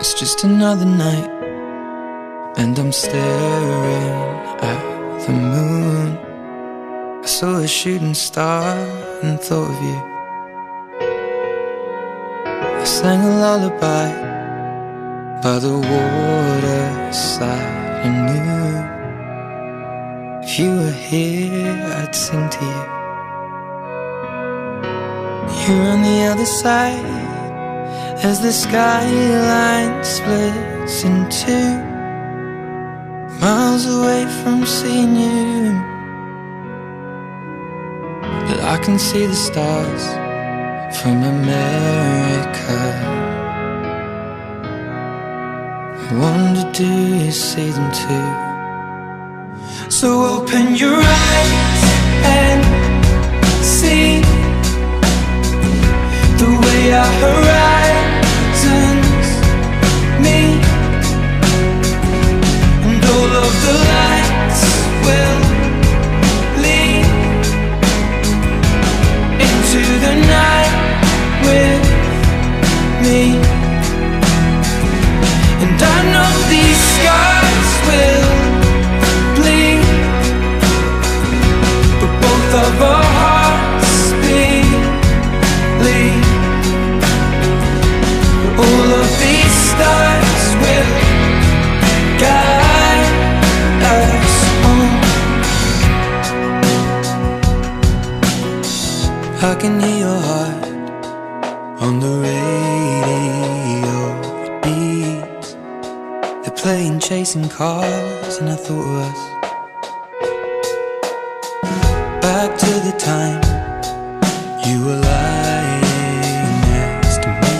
It's just another night, and I'm staring at the moon. I saw a shooting star and thought of you. I sang a lullaby by the waterside and knew if you were here I'd sing to you. You're on the other side as the skyline splits in two, miles away from seeing you. But I can see the stars from America. I wonder, do you see them too? So open your eyes and see the way our horizons meet, and all of the lights will lead into the night with me. And I know these scars will bleed, but both of our hearts believe. All of these stars will guide us home. I can hear your heart on the radio. It beats. They're playing Chasing Cars, and I thought of us. Back to the time you were lying next to me.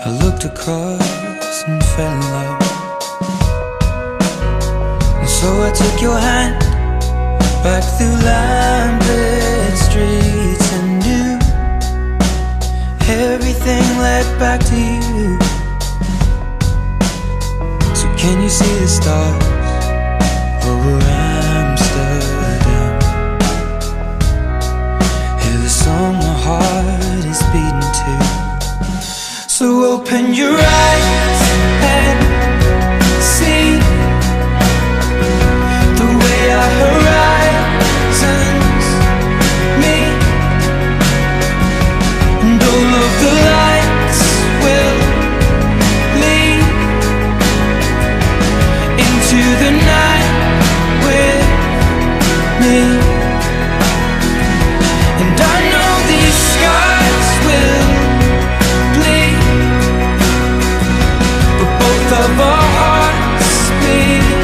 I looked across and fell in love. And so I took your hand back through lamplit streets and knew everything led back to you. So can you see the stars over Amsterdam? Hear the song my heart is beating to. So open your eyes and see the way our horizons meet, and all of the lights will lead into the night with me. And I know these scars will bleed, but both of our hearts believe.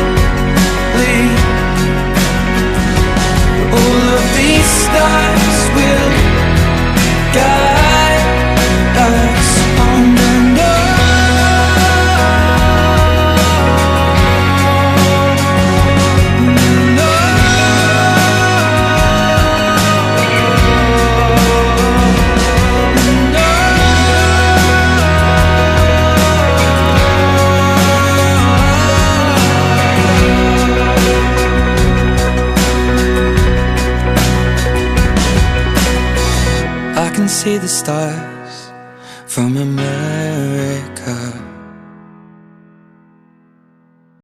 All of these stars will guide us on and on. I can see the stars from America.